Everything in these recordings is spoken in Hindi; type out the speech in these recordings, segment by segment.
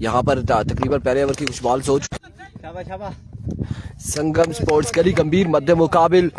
यहाँ पर तकरीबन पहले ओवर की कुछ बॉल्स हो। संगम स्पोर्ट्स गली गंभीर मध्य मुकाबिल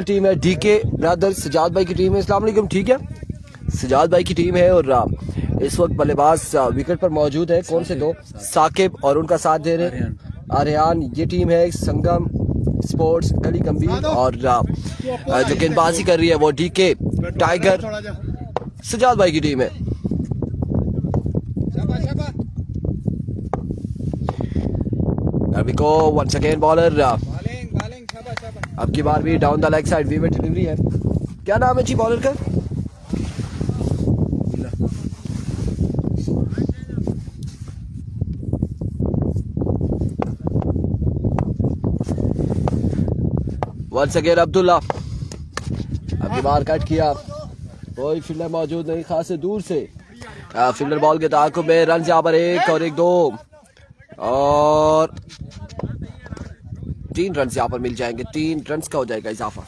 टीम है डीके ब्रदर्स। सजाद भाई की टीम है। अस्सलाम वालेकुम। ठीक है, सजाद भाई की टीम है और इस वक्त बल्लेबाज विकेट पर मौजूद है। कौन से दो? साकिब और उनका साथ दे रहे आर्यान। ये टीम है संगम स्पोर्ट्स गली गंभीर और जो गेंदबाजी कर रही है वो डीके टाइगर सजाद भाई की टीम है। अभी को वंस अगेन बॉलर अब की बार भी डाउन द लेग साइड वीवर डिलीवरी है। क्या नाम है जी बॉलर का? Once again Abdullah. अब की बार कट किया, कोई फील्डर मौजूद नहीं, खासे दूर से फील्डर बॉल के ताक़ुब में। रन यहाँ पर 1 और 1 2 और 3 रन यहाँ पर मिल जाएंगे। 3 रन का हो जाएगा इजाफा।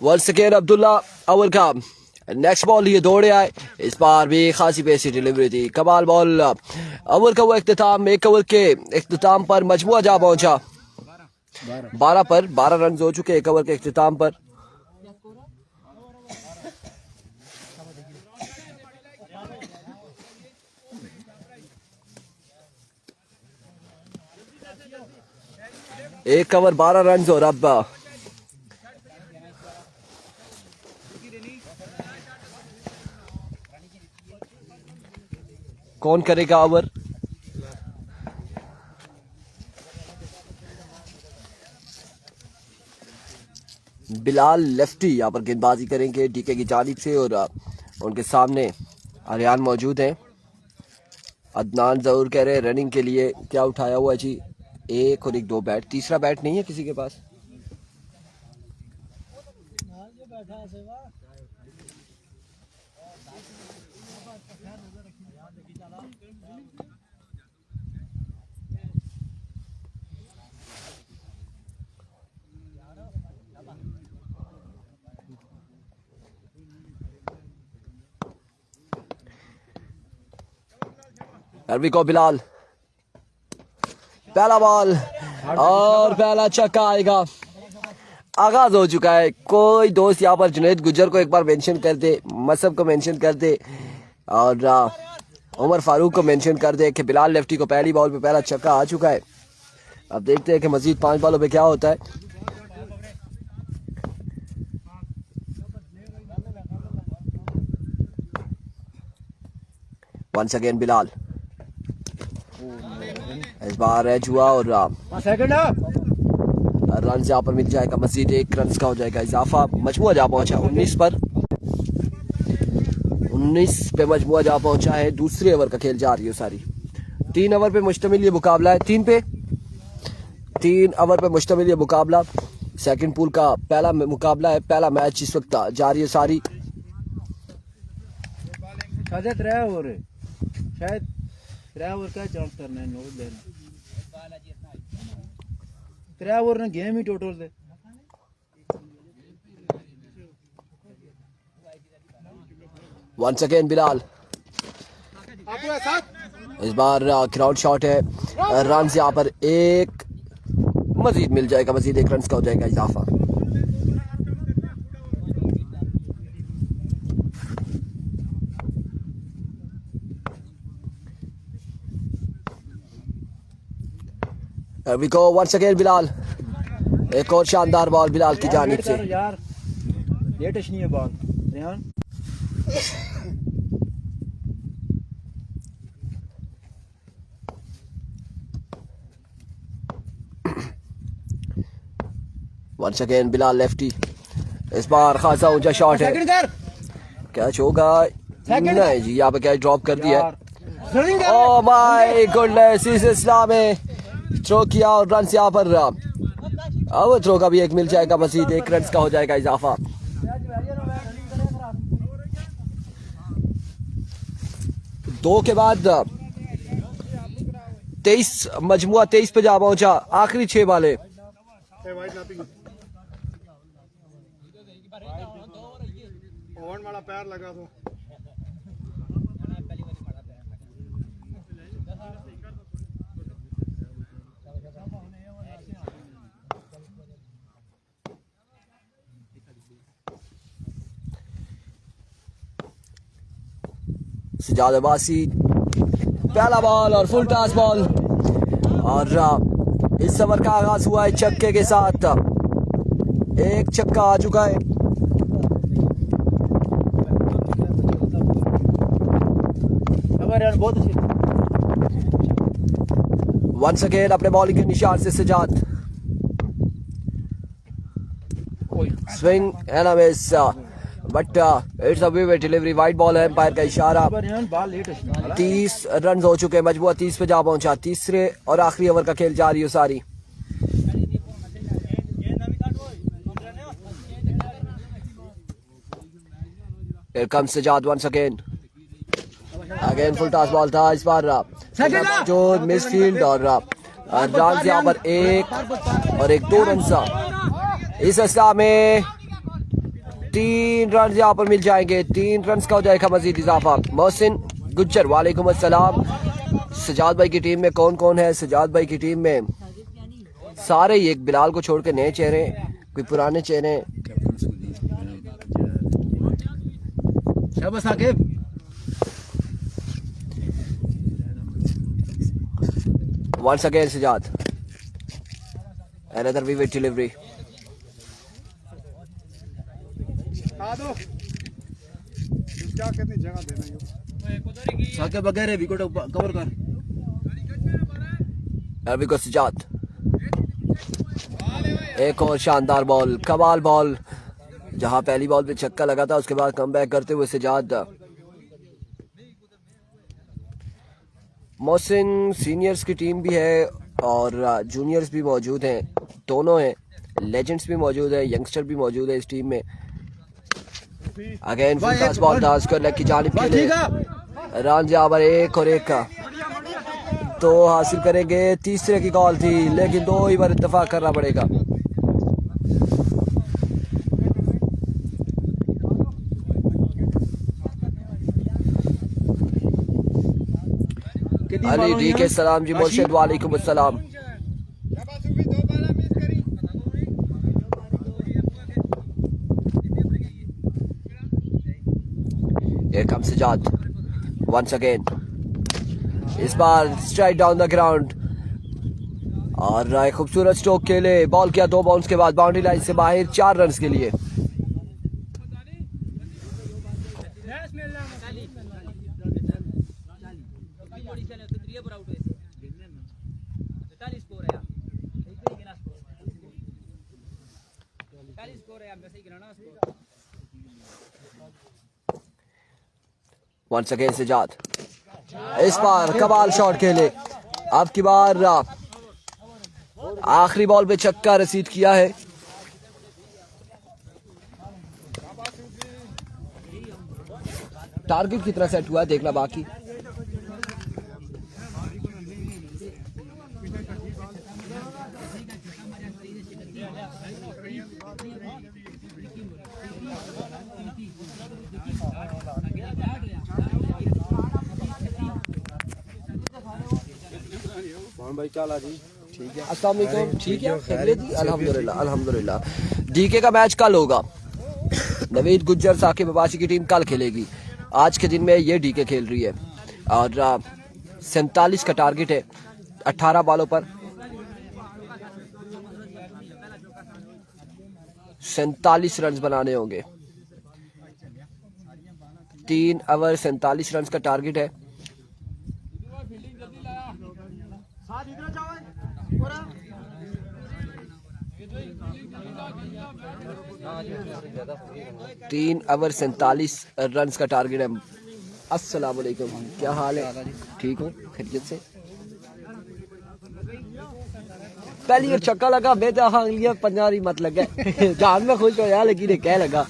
वंस अगेन अब्दुल्ला ओवर का नेक्स्ट बॉल ये दौड़े आए। इस बार भी खासी पेसी डिलीवरी थी। कमाल बॉल। ओवर का वो इख्तिताम, 1 ओवर के इख्तिताम पर मजमुआ जा पहुंचा 12 पर। 12 रन हो चुके 1 ओवर के इख्तिताम पर। एक ओवर 12 रन और अब कौन करेगा ओवर? बिलाल लेफ्टी यहाँ पर गेंदबाजी करेंगे डीके की जानिब से और उनके सामने आर्यान मौजूद हैं। अदनान जरूर कह रहे हैं रनिंग के लिए क्या उठाया हुआ जी? 1 और 1 2 बैट। तीसरा बैट नहीं है किसी के पास? अरबी को बिलाल, पहला बॉल और पहला छक्का आएगा। आगाज हो चुका है। कोई दोस्त यहाँ पर जुनैद गुज्जर को एक बार मेंशन कर दे, मसब को मेंशन कर दे और उमर फारूक को मेंशन कर दे कि बिलाल लेफ्टी को पहली बॉल पे पहला छक्का आ चुका है। अब देखते हैं कि मजीद 5 बॉलों पे क्या होता है। Once again Bilal. इस बार एज हुआ और रन यहाँ पर मिल जाएगा। मजीद 1 रन का हो जाएगा इजाफा। मजमुआ जा पहुंचा 19 पर। 19 पे मजमुआ जा पहुंचा है। दूसरे ओवर का खेल जा रही है सारी। 3 ओवर पे मुश्तमिल ये मुकाबला है। 3 ओवर पे मुश्तमिल ये मुकाबला सेकंड पूल का पहला मुकाबला है। पहला मैच इस वक्त जारी है सारी। शायद 3 ओवर का चांस करना है। नोट लेना 3 ओवर ने गेम ही टोटल दे। Once again Bilal. इस बार ग्राउंड शॉट है। रन यहाँ पर 1 मजीद मिल जाएगा। मजीद 1 रन का हो जाएगा इजाफा। We go once again Bilal. एक और शानदार बॉल बिलाल की जानिब से। यार ये टच नहीं है ball Rehan. Once again Bilal lefty, इस बार खासा ऊंचा शॉट है, कैच होगा नहीं जी, यहाँ पे कैच ड्रॉप कर दिया है। ओह माय गॉडनेस, इस इस्लाम में थ्रो किया और रन यहाँ पर अब थ्रो का भी एक मिल जाएगा, मजीद 1 रन का हो जाएगा इजाफा। दो के बाद 23 मजमुआ 23 पे जा पहुंचा, आखिरी 6 वाले। वाला पैर लगा तो सजाद अब्बासी पहला बॉल और फुल टॉस बॉल, और इस ओवर का आगाज हुआ है छक्के के साथ। एक छक्का आ चुका है। बहुत अच्छी वंस अगेन अपने बॉलिंग के निशान से Sajjad, swing and a miss, but it's a vivid delivery, wide ball है, एम्पायर का इशारा। 30 रन हो चुके हैं, मजबूआ 30 पे जा पहुंचा। तीसरे और आखिरी ओवर का खेल जारी है सारी। Here comes Sajad once again full toss ball था इस बार जो मिसफील्ड, और रन यहाँ पर 1 और 2 रन सा। इस अवस्था में 3 रन यहाँ पर मिल जाएंगे, 3 रन का हो जाएगा मजीद इजाफा। मोहसिन गुज्जर वालेकुम अस्सलाम। सजाद भाई की टीम में कौन कौन है? सजाद भाई की टीम में सारे ही, एक बिलाल को छोड़ के नए चेहरे, कोई पुराने चेहरे। शाबाश Aqib. Once again Sajad, another vivid delivery. क्या कितनी जगह देना ये साके बगैर विकेट कवर कर। Here we go Sajad, एक और शानदार बॉल, कमाल बॉल, जहां पहली बॉल पे छक्का लगा था उसके बाद कमबैक करते हुए सजाद। मोहसिन सीनियर्स की टीम भी है और जूनियर्स भी मौजूद हैं, दोनों हैं, लेजेंड्स भी मौजूद है, यंगस्टर भी मौजूद है इस टीम में। अगेन फुल टॉस बॉल था उसको लेग की जानिब के लिए, रन यहाँ पर 1 और 1 का 2 हासिल करेंगे। तीसरे की कॉल थी लेकिन 2 ही बार इत्तेफाक करना पड़ेगा। अली डी के सलाम जी, मुर्शिद वालेकुम अस्सलाम। Here comes Sajad once again, इस बार स्ट्राइक डाउन द ग्राउंड, और खूबसूरत स्ट्रोक खेले, बॉल किया 2 बाउंस के बाद बाउंड्री लाइन से बाहर 4 रन के लिए। Once again सजाद, इस बार कमाल शॉट खेले, अब की बार आखिरी बॉल पे छक्का रसीद किया है। टारगेट कितना सेट हुआ है देखना बाकी। भाई क्या जी? ठीक है, अस्सलाम वालेकुम। ठीक है, खैरियत जी, अल्हम्दुलिल्लाह अल्हम्दुलिल्लाह। डीके का मैच कल होगा, नवीद गुज्जर साकिब अब्बासी की टीम कल खेलेगी। आज के दिन में ये डीके खेल रही है और 47 का टारगेट है 18 बॉलों पर। 47 रन बनाने होंगे, 3 ओवर 47 रन का टारगेट है। 3 ओवर 47 रन का टारगेट है। अस्सलाम वालेकुम, क्या हाल है? ठीक हो, खैरियत से? पहली बार छक्का लगा, मैं तो हाँ लिया पंजारी मत लगा जान में खुश हो यार, लेकिन क्या लगा।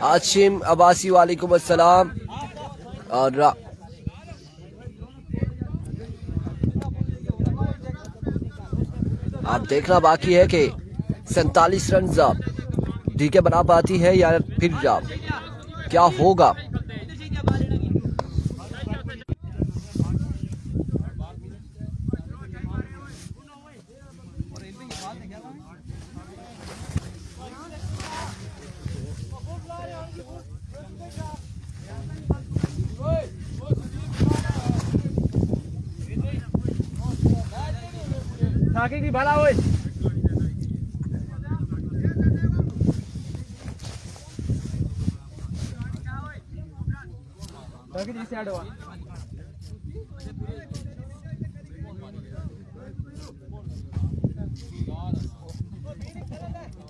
आशिम अब्बासी वालेकुम अस्सलाम। और आप देखना बाकी है कि 47 रन डीके बना पाती है या फिर क्या होगा। की भला ओए ताकि जी साइड हुआ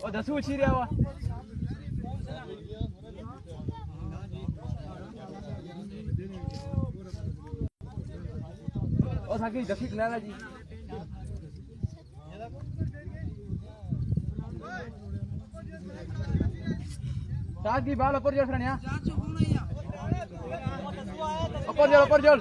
और दसू छी रहा हुआ और ताकि दफी खिला जी साथ की बाल ऊपर जोड़ सनिया ऊपर जोड़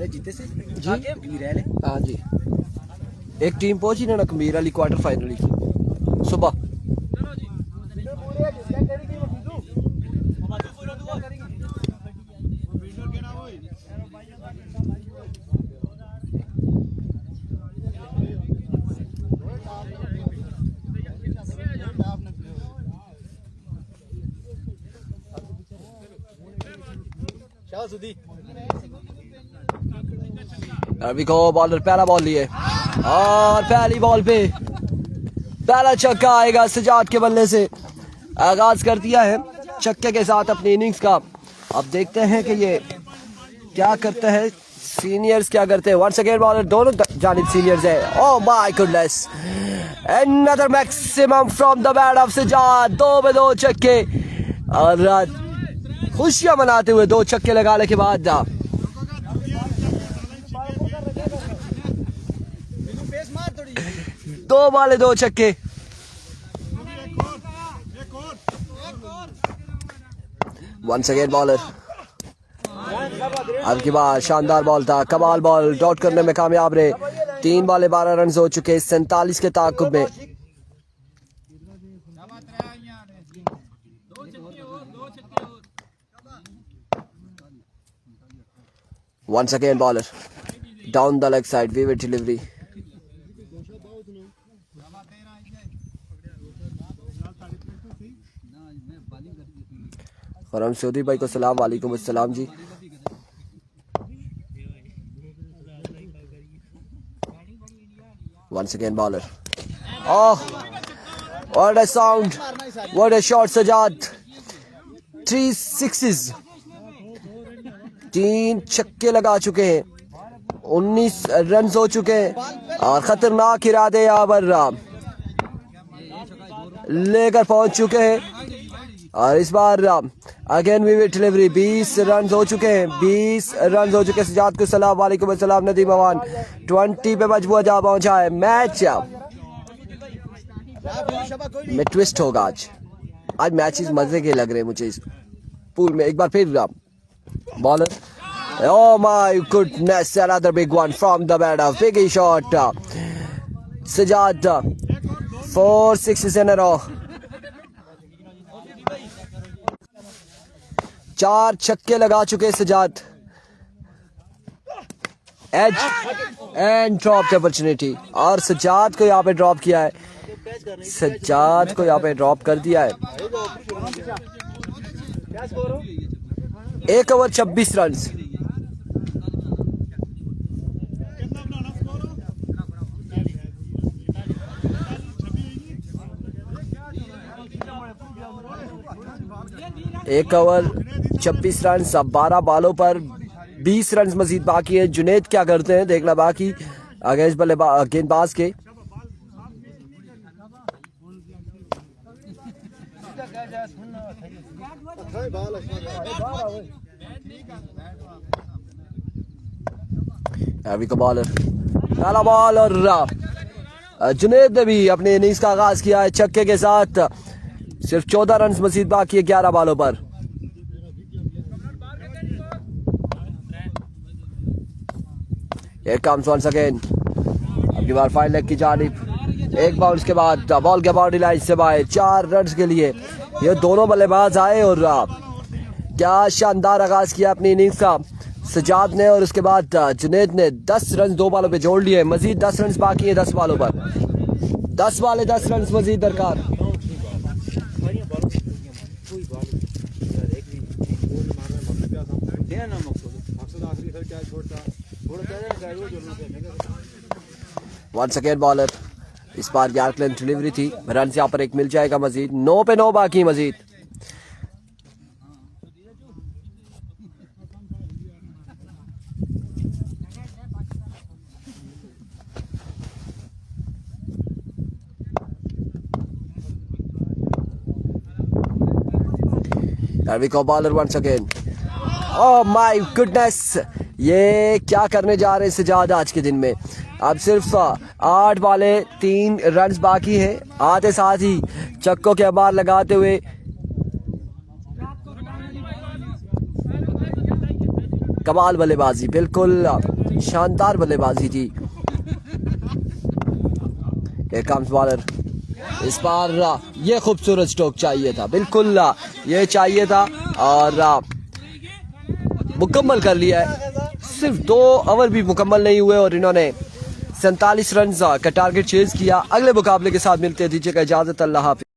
जीते से जी हाँ जी, एक टीम पहुंची ना कमीर वाली क्वार्टर फाइनल की सुबह। अभी को बॉलर पहला बॉल लिए और पहली बॉल पे पहला छक्का आएगा सजाद के बल्ले से। आगाज कर दिया है छक्के के साथ अपनी इनिंग्स का। अब देखते हैं कि ये क्या करते हैं, सीनियर्स क्या करते हैं। वंस अगेन बॉलर दोनों जानिब सीनियर्स है। Oh my goodness, another maximum from the bat of Sajjad. 2 में 2 छक्के और खुशियां मनाते हुए 2 छक्के लगाने के बाद 2 वाले 2 छक्के। वंस अगेन बॉलर, अब की बार शानदार बॉल था, कमाल बॉल, डॉट करने में कामयाब रहे। 3 बॉले 12 रन हो चुके 47 के ताकुब में। Once again bowler down the leg side, vivid delivery. Khurram Saudi भाई को सलाम वालेकुम अस्सलाम जी। Once again bowler. Oh, what a sound, what a shot Sajad. 3 sixes, 3 छक्के लगा चुके हैं, 19 रन हो चुके हैं और खतरनाक इरादे यहाँ पर लेकर पहुंच चुके हैं। और इस बार अगेन विविड डिलीवरी। 20 रन हो चुके हैं, 20 रन हो चुके हैं। सजाद को सलाम वालेकुम अस्सलाम। नदीम अवान 20 पे मजबूर जा पहुंचा है। मैच में ट्विस्ट होगा आज मैचेस मजे के लग रहे हैं मुझे इस पूल में। एक बार फिर bowler, oh my goodness, another big one from the bat of biggie shot. Sajad 4 6s in a row. 4 छक्के लगा चुके Sajjad. Edge and drop opportunity, और सजाद को यहाँ पे ड्रॉप किया है। सजाद को यहाँ पे ड्रॉप कर दिया है। 1 ओवर 26 रन। एक ओवर 26 रन, 12 बॉलों पर 20 रन मजीद बाकी है। जुनेद क्या करते हैं देखना बाकी अगेंस्ट गेंदबाज के। बॉलर पहला बॉल, और जुनेद ने भी अपने इनिंग्स का आगाज किया है छक्के के साथ। सिर्फ 14 रन मजीद बाकी है 11 बॉलों पर। Here comes once again, अब की बार फाइन लेग की जानिब। एक बाउंस के बाद बॉल के बाउंड्री लाइन से बाहर 4 रन के लिए ये दोनों बल्लेबाज आए, और क्या शानदार आगाज किया अपनी इनिंग्स का सजाद ने। और उसके बाद जुनेद ने 10 रन 2 बॉलों पे जोड़ लिए। मजीद 10 रन बाकी है 10 बॉलों पर। 10 बॉल 10 रन मजीद दरकार। वंस अगेन बॉलर, इस बार यार्करैंड डिलीवरी थी। रन यहाँ पर एक मिल जाएगा मजीद। 9 पे 9 बाकी Majid. Bowler once again. Oh my goodness, ये क्या करने जा रहे हैं सजाद आज के दिन में। अब सिर्फ 8 बॉले 3 रन बाकी है। आते साथ ही चक्कों के अबार लगाते हुए कमाल बल्लेबाजी, बिल्कुल शानदार बल्लेबाजी थी। बॉलर, इस बार ये खूबसूरत स्ट्रोक चाहिए था, बिल्कुल ये चाहिए था, और मुकम्मल कर लिया है। सिर्फ 2 ओवर भी मुकम्मल नहीं हुए और इन्होंने 47 रन का टारगेट चेज किया। अगले मुकाबले के साथ मिलते हैं, दीजिएगा इजाजत, अल्लाह हाफिज़।